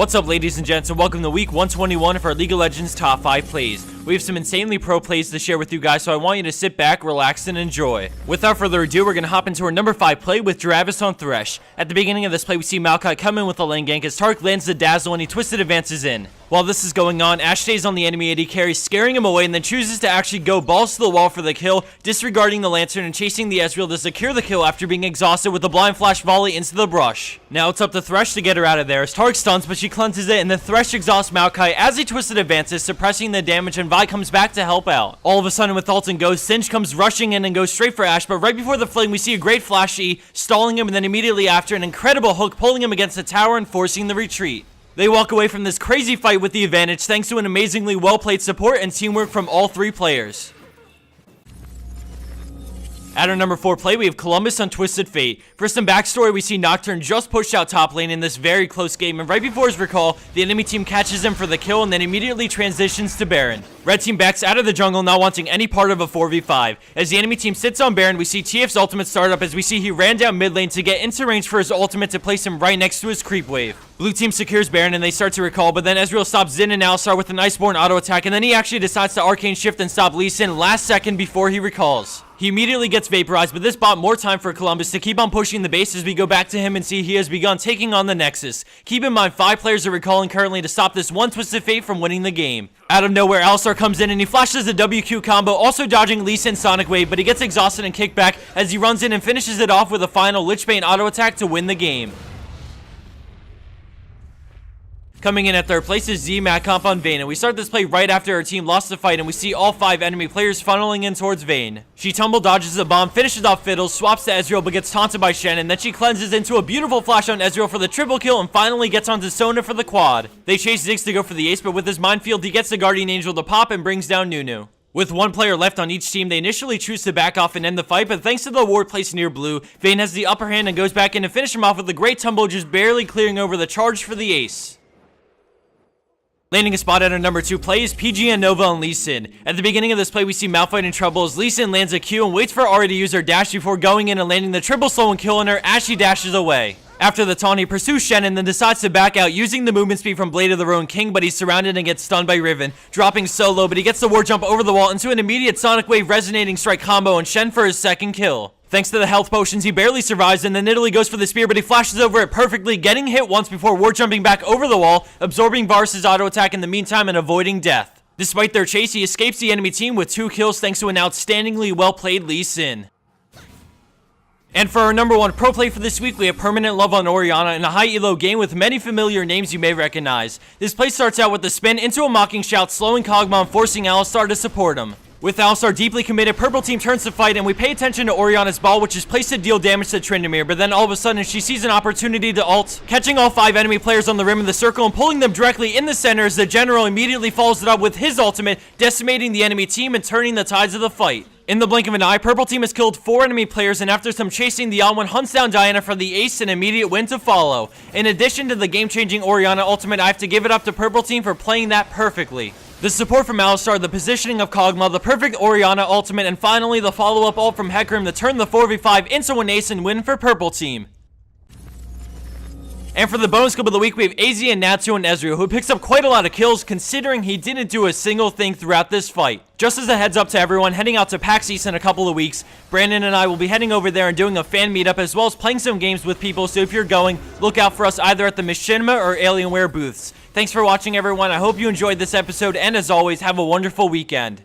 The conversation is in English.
What's up, ladies and gents, and welcome to week 121 of our League of Legends top 5 plays. We have some insanely pro plays to share with you guys, so I want you to sit back, relax, and enjoy. Without further ado, we're going to hop into our number 5 play with Travis on Thresh. At the beginning of this play, we see Maokai come in with a lane gank as Tark lands the dazzle and he twisted advances in. While this is going on, Ashe stays on the enemy AD carry, scaring him away, and then chooses to actually go balls to the wall for the kill, disregarding the Lantern and chasing the Ezreal to secure the kill after being exhausted with a blind flash volley into the brush. Now it's up to Thresh to get her out of there as Tark stuns, but she cleanses it, and then Thresh exhausts Maokai as he twisted advances, suppressing the damage, and Vi comes back to help out. All of a sudden, with ult and Ghost, Singe comes rushing in and goes straight for Ashe, but right before the fling, we see a great flash E, stalling him, and then immediately after, an incredible hook pulling him against the tower and forcing the retreat. They walk away from this crazy fight with the advantage thanks to an amazingly well-played support and teamwork from all three players. At our number 4 play, we have Columbus on Twisted Fate. For some backstory, we see Nocturne just pushed out top lane in this very close game, and right before his recall, the enemy team catches him for the kill and then immediately transitions to Baron. Red team backs out of the jungle, not wanting any part of a 4v5. As the enemy team sits on Baron, we see TF's ultimate start up as we see he ran down mid lane to get into range for his ultimate to place him right next to his creep wave. Blue team secures Baron and they start to recall, but then Ezreal stops Xin and Alistar with an Iceborne auto attack, and then he actually decides to arcane shift and stop Lee Sin last second before he recalls. He immediately gets vaporized, but this bought more time for Columbus to keep on pushing the base as we go back to him and see he has begun taking on the Nexus. Keep in mind, 5 players are recalling currently to stop this one Twisted Fate from winning the game. Out of nowhere, Alistar comes in and he flashes a WQ combo, also dodging Lee Sin's Sonic Wave, but he gets exhausted and kicked back as he runs in and finishes it off with a final Lichbane auto attack to win the game. Coming in at third place is Z-Mac comp on Vayne, and we start this play right after our team lost the fight and we see all 5 enemy players funneling in towards Vayne. She tumble dodges a bomb, finishes off Fiddles, swaps to Ezreal but gets taunted by Shen, and then she cleanses into a beautiful flash on Ezreal for the triple kill and finally gets onto Sona for the quad. They chase Ziggs to go for the ace, but with his minefield he gets the Guardian Angel to pop and brings down Nunu. With 1 player left on each team, they initially choose to back off and end the fight, but thanks to the ward placed near blue, Vayne has the upper hand and goes back in to finish him off with a great tumble, just barely clearing over the charge for the ace. Landing a spot at our number 2 play is PG and Nova on Lee Sin. At the beginning of this play, we see Malphite in trouble as Lee Sin lands a Q and waits for Ahri to use her dash before going in and landing the triple slow and killing her as she dashes away. After the taunt, he pursues Shen and then decides to back out using the movement speed from Blade of the Ruined King, but he's surrounded and gets stunned by Riven, dropping solo, but he gets the ward jump over the wall into an immediate Sonic Wave resonating strike combo and Shen for his second kill. Thanks to the health potions, he barely survives, and then Italy goes for the spear, but he flashes over it perfectly, getting hit once before ward jumping back over the wall, absorbing Varus' auto attack in the meantime and avoiding death. Despite their chase, he escapes the enemy team with 2 kills thanks to an outstandingly well-played Lee Sin. And for our number 1 pro play for this week, we have Permanent Love on Orianna in a high elo game with many familiar names you may recognize. This play starts out with the spin into a mocking shout, slowing Kog'Maw and forcing Alistar to support him. With Alistar deeply committed, purple team turns to fight, and we pay attention to Orianna's ball, which is placed to deal damage to Tryndamere, but then all of a sudden she sees an opportunity to ult, catching all 5 enemy players on the rim of the circle and pulling them directly in the center as the general immediately follows it up with his ultimate, decimating the enemy team and turning the tides of the fight. In the blink of an eye, purple team has killed 4 enemy players, and after some chasing, the On1 hunts down Diana for the ace and immediate win to follow. In addition to the game-changing Orianna ultimate, I have to give it up to purple team for playing that perfectly. The support from Alistar, the positioning of Kog'Maw, the perfect Orianna ultimate, and finally the follow-up ult from Hecarim to turn the 4v5 into an ace and win for purple team. And for the bonus clip of the week, we have AZ and Natsu and Ezreal, who picks up quite a lot of kills considering he didn't do a single thing throughout this fight. Just as a heads up to everyone, heading out to PAX East in a couple of weeks, Brandon and I will be heading over there and doing a fan meetup as well as playing some games with people, so if you're going, look out for us either at the Machinima or Alienware booths. Thanks for watching, everyone. I hope you enjoyed this episode, and as always, have a wonderful weekend.